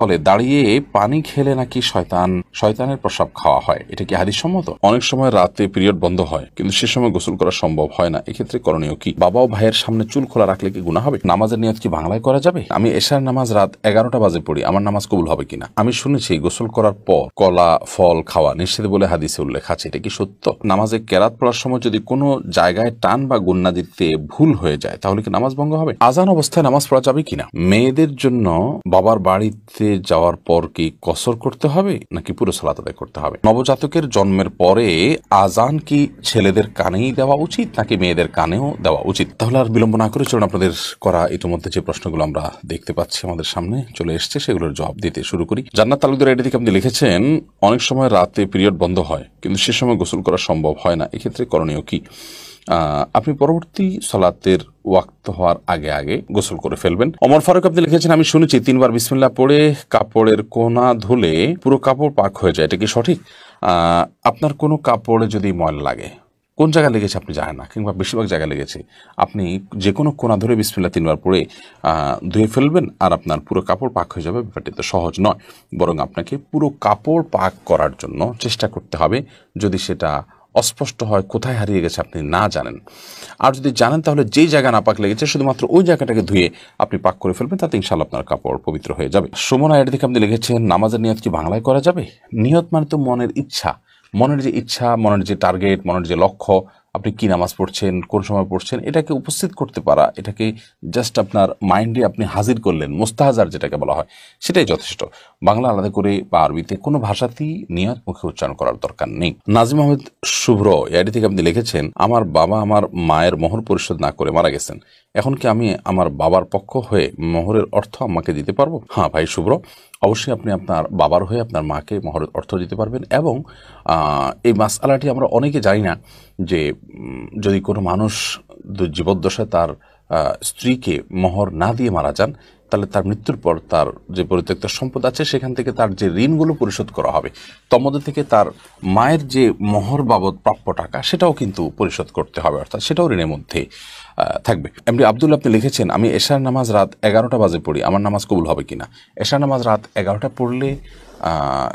ফলে দাঁড়িয়ে পানি খেলে নাকি শয়তানের প্রসাব খাওয়া হয়, এটা কি হাদিস সম্মত? অনেক সময় রাতে পিরিয়ড বন্ধ হয় কিন্তু সে সময় গোসল করা সম্ভব হয় না, এক্ষেত্রে করণীয় কি? বাবা ও ভাইয়ের সামনে চুল খোলা রাখলে কি গুনাহ হবে? নামাজের নিয়ত কি বাংলায় করা যাবে? আমি এশার নামাজ রাত 11টা বাজে পড়ি, আমার নামাজ কবুল হবে কিনা? আমি শুনেছি গোসল করার পর কলা ফল খাওয়া নিষেধ বলে হাদিসে উল্লেখ আছে, এটা কি সত্য? নামাজে কেরাত পড়ার সময় যদি কোনো জায়গায় টান বা গুন্না দিতে ভুল হয়ে যায় তাহলে কি নামাজ ভঙ্গ হবে? আজান অবস্থায় নামাজ পড়া যাবে কিনা? মেয়েদের জন্য বাবার বাড়িতে যাওয়ার পর কি কসর করতে হবে নাকি পুরো সালাত আদায় করতে হবে? নবজাতকের জন্মের পরে আজান কি ছেলেদের কানেই দেওয়া উচিত নাকি মেয়েদের কানেও দেওয়া উচিত? তাহলে আর বিলম্ব না করে চলুন আপনাদের করা ইতিমধ্যে যে প্রশ্নগুলো আমরা দেখতে পাচ্ছি আমাদের সামনে চলে এসছে সেগুলোর জবাব দিতে শুরু করি। জান্নাত তালুকদার আইডি থেকে আপনি লিখেছেন, অনেক সময় রাতে পিরিয়ড বন্ধ হয় কিন্তু সে সময় গোসল করা সম্ভব হয় না, এক্ষেত্রে করণীয় কি? আপনি পরবর্তী সালাতের ওয়াক্ত হওয়ার আগে আগে গোসল করে ফেলবেন। ওমর ফারুক আপনি লিখেছেন, আমি শুনেছি 3বার বিসমিল্লাহ পড়ে কাপড়ের কোনা ধুলে পুরো কাপড় পাক হয়ে যায়, এটা কি সঠিক? আপনার কোনো কাপড়ে যদি ময়লা লাগে, কোন জায়গায় লেগেছে আপনি জানেন না, কিংবা বেশিরভাগ জায়গায় লেগেছে, আপনি যে কোনো কোনা ধরে বিসমিল্লাহ 3বার পড়ে ধুয়ে ফেলবেন আর আপনার পুরো কাপড় পাক হয়ে যাবে। ব্যাপারটি তো সহজ নয়, বরং আপনাকে পুরো কাপড় পাক করার জন্য চেষ্টা করতে হবে। যদি সেটা অস্পষ্ট হয়, কোথায় হারিয়ে গেছে আপনি না জানেন, আর যদি জানেন তাহলে যেই জায়গা না পাক লেগেছে শুধুমাত্র ওই জায়গাটাকে ধুয়ে আপনি পাক করে ফেলবেন, তাতে ইনশাআল্লাহ আপনার কাপড় পবিত্র হয়ে যাবে। সুমনা এর দিকে আপনি লিখেছেন, নামাজের নিয়ত কি বাংলায় করা যাবে? নিয়ত মানে তো মনের ইচ্ছা, মনের যে ইচ্ছা, মনের যে টার্গেট, মনের যে লক্ষ্য, আপনি কি নামাজ পড়ছেন, কোন সময় পড়ছেন, এটাকে উপস্থিত করতে পারা, এটাকে জাস্ট আপনার মাইন্ডে আপনি হাজির করলেন, মুস্তাহাজার যেটাকে বলা হয়, সেটাই যথেষ্ট। বাংলা আলাদা করে বা আরবিতে কোনো ভাষাতেই নিয়ত মুখে উচ্চারণ করার দরকার নেই। নাজিম আহমেদ শুভ্র এআইডি থেকে আপনি লিখেছেন, আমার বাবা আমার মায়ের মোহর পরিশোধ না করে মারা গেছেন, এখন কি আমি আমার বাবার পক্ষ হয়ে মোহরের অর্থ আম্মাকে দিতে পারবো? হ্যাঁ ভাই শুভ্র, অবশ্যই আপনি আপনার বাবার হয়ে আপনার মাকে মোহরের অর্থ দিতে পারবেন। এবং এই মাসআলাটি আমরা অনেকে জানি না যে যদি কোনো মানুষ জীবদ্দশায় তার স্ত্রীকে মোহর না দিয়ে মারা যান, তাহলে তার মৃত্যুর পর তার যে পরিত্যক্ত সম্পদ আছে সেখান থেকে তার যে ঋণগুলো পরিশোধ করা হবে, তন্মধ্যে থেকে তার মায়ের যে মোহর বাবদ প্রাপ্য টাকা সেটাও কিন্তু পরিশোধ করতে হবে, অর্থাৎ সেটাও ঋণের মধ্যে থাকবে। এমনি আব্দুল্লাহ আপনি লিখেছেন, আমি এশার নামাজ রাত 11টা বাজে পড়ি, আমার নামাজ কবুল হবে কিনা? এশার নামাজ রাত 11টা পড়লে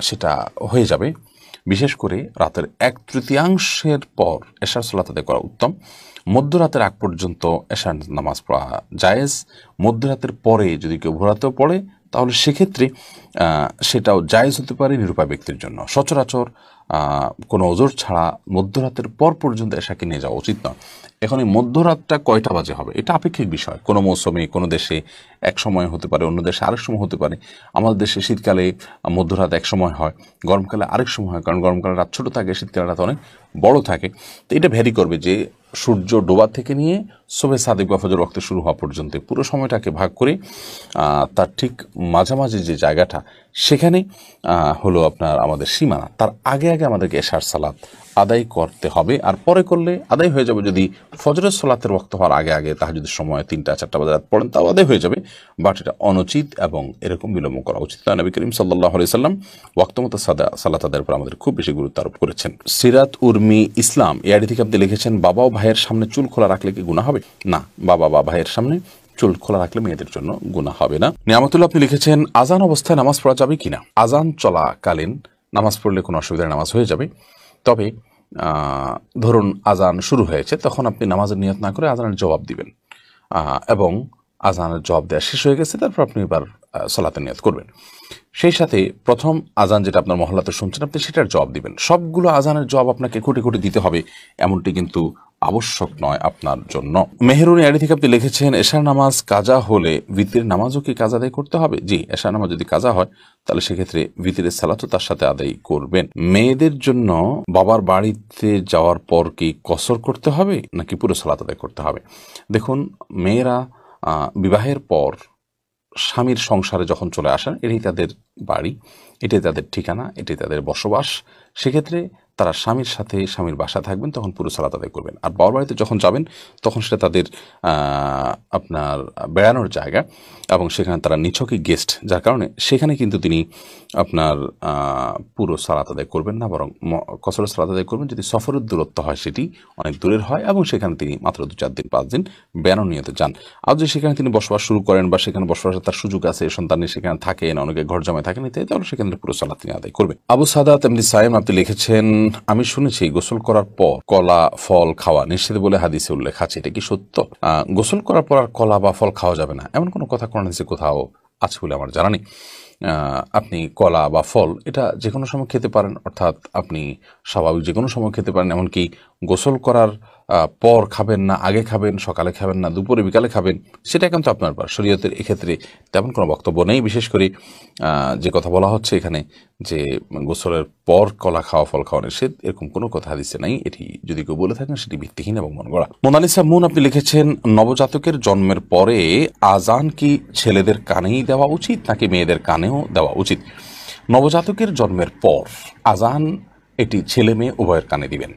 সেটা হয়ে যাবে। বিশেষ করে রাতের 1/3 পর এশার সালাত আদায় করা উত্তম। মধ্যরাতের আগ পর্যন্ত এশার নামাজ পড়া জায়েজ। মধ্যরাতের পরে যদি কেউ ভোরাতেও পড়ে তাহলে সেক্ষেত্রে সেটাও জায়েজ হতে পারে নিরুপায় ব্যক্তির জন্য। সচরাচর কোনো ওজর ছাড়া মধ্যরাতের পর পর্যন্ত এশাকে নিয়ে যাওয়া উচিত নয়। এখন এই মধ্যরাতটা কয়টা বাজে হবে এটা আপেক্ষিক বিষয়, কোনো মৌসুমে কোনো দেশে এক সময় হতে পারে, অন্য দেশে আরেক সময় হতে পারে। আমাদের দেশে শীতকালে মধ্যরাত এক সময় হয়, গরমকালে আরেক সময় হয়, কারণ গরমকালে রাত ছোটো থাকে, শীতকালে রাত অনেক বড় থাকে। তো এটা ভ্যারি করবে যে সূর্য ডোবা থেকে নিয়ে শোবে সাদিক বা ফজর ওয়াক্ত শুরু হওয়া পর্যন্ত পুরো সময়টাকে ভাগ করে তার ঠিক মাঝামাঝি যে জায়গাটা সেখানে হলো আপনার আমাদের সীমানা, তার আগে আগে আমাদেরকে এশার সালাত আদায় করতে হবে। আর পরে করলে আদায় হয়ে যাবে, যদি ফজরের সালাতের ওয়াক্ত হওয়ার আগে আগে তাহাজ্জুদের সময় 3টা-4টা বাজে রাত পড়েন তাও আদায় হয়ে যাবে, বাট এটা অনুচিত এবং এরকম বিলম্ব করা উচিত না। নবী করিম সাল্লাল্লাহু আলাইহি সাল্লাম ওয়াক্ত মতো সালাত আদায়ের উপর আমাদের খুব বেশি গুরুত্ব আরোপ করেছেন। সিরাত উর্মি ইসলাম এআইডি থেকে আপনি লিখেছেন, বাবা ও ভাইয়ের সামনে চুল খোলা রাখলে কি গুনাহ হবে? না, বাবা বা ভাইয়ের সামনে চুল খোলা রাখলে মেয়েদের জন্য গুনাহ হবে না। নিয়ামতুল্লাহ আপনি লিখেছেন, আজান অবস্থায় নামাজ পড়া যাবে কিনা? আজান চলাকালীন নামাজ পড়লে কোনো অসুবিধা, নামাজ হয়ে যাবে। তবে ধরুন আজান শুরু হয়েছে, তখন আপনি নামাজের নিয়ত না করে আজানের জবাব দিবেন, এবং আজানের জবাব দেওয়া শেষ হয়ে গেছে তারপর আপনি এবার সালাতের নিয়ত করবেন। সেই সাথে প্রথম আজান যেটা আপনার মহল্লাতে শুনছেন আপনি সেটার জবাব দিবেন। সবগুলো আজানের জবাব আপনাকে কোটি কোটি দিতে হবে এমনটি কিন্তু আবশ্যক নয় আপনার জন্য। মেহেরুনি আড়ি থেকে আপনি লিখেছেন, এশার নামাজ কাজা হলে ভিতরের নামাজও কি কাজা আদায় করতে হবে? জি, এশার নামাজ যদি কাজা হয় তাহলে সেক্ষেত্রে ভিতরের সালাতও তার সাথে আদায় করবেন। মেয়েদের জন্য বাবার বাড়িতে যাওয়ার পর কি কসর করতে হবে নাকি পুরো সালাত আদায় করতে হবে? দেখুন, মেয়েরা বিবাহের পর স্বামীর সংসারে যখন চলে আসেন, এটাই তাদের বাড়ি, এটাই তাদের ঠিকানা, এটাই তাদের বসবাস। সেক্ষেত্রে তারা স্বামীর সাথে স্বামীর বাসায় থাকবেন, তখন পুরো সালাত আদায় করবেন। আর বাবার বাড়িতে যখন যাবেন তখন সেটা তাদের আপনার বেড়ানোর জায়গা, এবং সেখানে তারা নিছকই গেস্ট, যার কারণে সেখানে কিন্তু তিনি আপনার পুরো সালাত আদায় করবেন না, বরং কসর সালাত আদায় করবেন যদি সফরের দূরত্ব হয়, সেটি অনেক দূরের হয় এবং সেখানে তিনি মাত্র 2-4 দিন 5 দিন বেড়ানো নিয়তে যান। আর যদি সেখানে তিনি বসবাস শুরু করেন বা সেখানে বসবাসের তার সুযোগ আছে, সন্তানের সেখানে থাকেন, অনেকে ঘর জমায় থাকেন, তাহলে সেখানে পুরো সালাত তিনি আদায় করবেন। আবু সাদাত এমনি সাইম আপনি লিখেছেন, আমি শুনেছি গোসল করার পর কলা ফল খাওয়া নিষেধ বলে হাদিসে উল্লেখ আছে, এটা কি সত্য? গোসল করার পর আর কলা বা ফল খাওয়া যাবে না এমন কোনো কথা কোরআন হাদিসে কোথাও আছে বলে আমার জানা নেই। আপনি কলা বা ফল এটা যে কোনো সময় খেতে পারেন, অর্থাৎ আপনি স্বাভাবিক যে কোনো সময় খেতে পারেন, এমনকি গোসল করার পর খাবেন না, আগে খাবেন, সকালে খাবেন না, দুপুরে বিকালে খাবেন, সেটা একান্ত আপনার ব্যাপার। শরীয়তের এক্ষেত্রে তেমন কোনো বক্তব্য নেই। বিশেষ করে যে কথা বলা হচ্ছে এখানে যে গোসলের পর কলা খাওয়া ফল খাওয়া নিষেধ, এরকম কোনো কথা হাদিসে নাই। এটি যদি কেউ বলে থাকেন সেটি ভিত্তিহীন এবং মন গড়া। মোনালিসা মুন আপনি লিখেছেন, নবজাতকের জন্মের পরে আজান কি ছেলেদের কানেই দেওয়া উচিত নাকি মেয়েদের কানেও দেওয়া উচিত? নবজাতকের জন্মের পর আজান এটি ছেলে মেয়ে উভয়ের কানে দিবেন।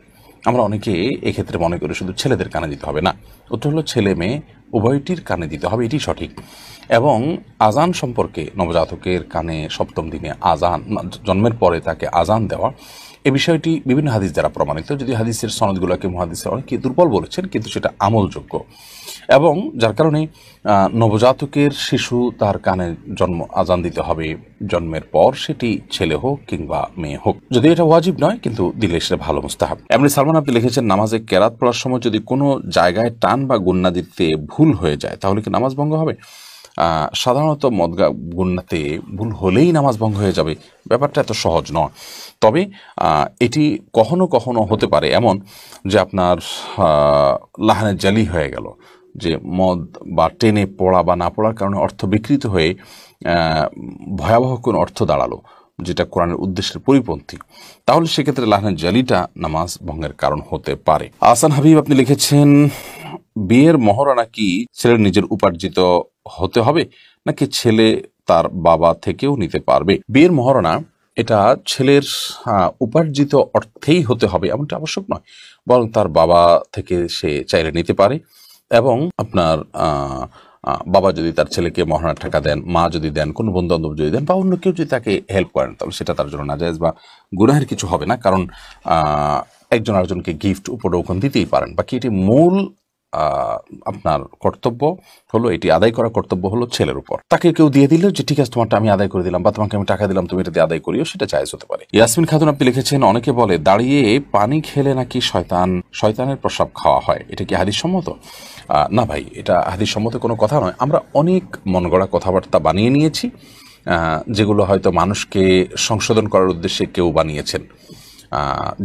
আমরা অনেকে এক্ষেত্রে মনে করি শুধু ছেলেদের কানে দিতে হবে, না, উত্তর হলো ছেলে মেয়ে উভয়টির কানে দিতে হবে, এটি সঠিক। এবং আজান সম্পর্কে নবজাতকের কানে সপ্তম দিনে আজান, জন্মের পরে তাকে আজান দেওয়া, এই বিষয়টি বিভিন্ন হাদিস দ্বারা প্রমাণিত। যদি হাদিসের সনদগুলোকে মুহাদ্দিসরা অনেকে দুর্বল বলেছেন, কিন্তু সেটা আমলযোগ্য, এবং যার কারণে নবজাতকের শিশু তার কানে আজান দিতে হবে জন্মের পর, সেটি ছেলে হোক কিংবা মেয়ে হোক। যদি এটা ওয়াজিব নয়, কিন্তু দিলে সেটা ভালো মুস্তাহাব। এমনি সালমান আপনি লিখেছেন, নামাজে কেরাত পড়ার সময় যদি কোনো জায়গায় টান বা গুন্না দিতে ভুল হয়ে যায় তাহলে কি নামাজ ভঙ্গ হবে? সাধারণত মদগা গুন্নাতে ভুল হলেই নামাজ ভঙ্গ হয়ে যাবে, ব্যাপারটা এত সহজ নয়। তবে এটি কখনো কখনো হতে পারে এমন যে আপনার লাহানে জালি হয়ে গেল, যে মদ বা টেনে পড়া বা না পড়ার কারণে অর্থ বিকৃত হয়ে ভয়াবহ কোনো অর্থ দাঁড়ালো, যেটা কোরআনের উদ্দেশ্যের পরিপন্থী, তাহলে সেক্ষেত্রে লাহানের জালিটা নামাজ ভঙ্গের কারণ হতে পারে। আহসান হাবিব আপনি লিখেছেন, বিয়ের মহরানা কি ছেলের নিজের উপার্জিত হতে হবে নাকি ছেলে তার বাবা থেকেও নিতে পারবে? বিয়ের মহরানা এটা ছেলের উপার্জিত অর্থেই হতে হবে এমনটা আবশ্যক নয়, বরং তার বাবা থেকে সে চাইলে নিতে পারে। এবং আপনার বাবা যদি তার ছেলেকে মহারণার টাকা দেন, মা যদি দেন, কোনো বন্ধু বান্ধব যদি দেন, বা অন্য কেউ যদি তাকে হেল্প করেন, তাহলে সেটা তার জন্য নাজায়েজ বা গুনাহের কিছু হবে না, কারণ একজন আরেকজনকে গিফট উপঢৌকন দিতেই পারেন। বাকি এটি মূল আপনার কর্তব্য হলো, এটি আদায় করা কর্তব্য হলো ছেলের উপর। তাকে কেউ দিয়ে দিল যে ঠিক আছে তোমারটা আমি আদায় করে দিলাম, বা তোমাকে আমি টাকা দিলাম তুমি এটা দিয়ে আদায় করিও, সেটা জায়েজ হতে পারে। ইয়াসমিন খাতুন আপনি লিখেছেন, অনেকে বলে দাঁড়িয়ে পানি খেলে নাকি শয়তানের প্রসাব খাওয়া হয়, এটা কি হাদিস সম্মত? না ভাই, এটা হাদিস সম্মত কোনো কথা নয়। আমরা অনেক মন গড়া কথাবার্তা বানিয়ে নিয়েছি, যেগুলো হয়তো মানুষকে সংশোধন করার উদ্দেশ্যে কেউ বানিয়েছেন।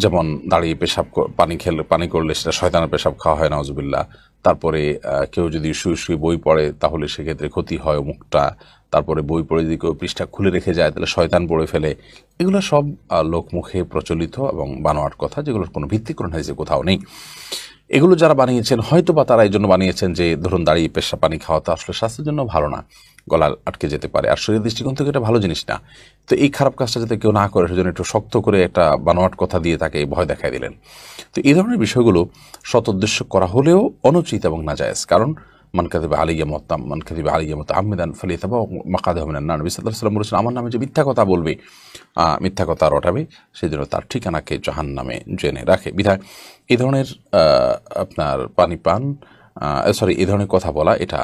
যেমন দাঁড়িয়ে পানি করলে সেটা শয়তানের পেশাব খাওয়া হয়, নাউজুবিল্লাহ। তারপরে কেউ যদি শুয়ে শুয়ে বই পড়ে তাহলে সেক্ষেত্রে ক্ষতি হয় মুখটা। তারপরে বই পড়ে যদি কেউ পৃষ্ঠা খুলে রেখে যায় তাহলে শয়তান পড়ে ফেলে। এগুলো সব লোকমুখে প্রচলিত এবং বানোয়াট কথা, যেগুলোর কোনো ভিত্তি কোরআন হাদিসে কোথাও নেই। এগুলো যারা বানিয়েছেন হয়তো বা তারা এই জন্য বানিয়েছেন যে ধরুন দাঁড়িয়ে পানি খাওয়া তো আসলে স্বাস্থ্যের জন্য ভালো না, গলা আটকে যেতে পারে, আর শরীরের দৃষ্টিকোণ থেকে এটা ভালো জিনিস না। তো এই খারাপ কাজটা যাতে কেউ না করে সেজন্য একটু শক্ত করে একটা বানোয়াট কথা দিয়ে তাকে ভয় দেখাই দিলেন। তো এই ধরনের বিষয়গুলো সৎ উদ্দেশ্য করা হলেও অনুচিত এবং নাজায়েজ। কারণ মান কাযিবা আলাইয়া মুতাআম্মিদান ফালিয়াতাবাওয়া মাকআদাহু মিনান নার। নবী সাল্লাল্লাহু আলাইহি ওয়াসাল্লাম বলেছেন, আমার নামে যে মিথ্যা কথা বলবে, মিথ্যা কথা রটাবে, সেজন্য তার ঠিকানাকে জাহান্নামে জেনে রাখে। বিধায় এই ধরনের আপনার এই ধরনের কথা বলা এটা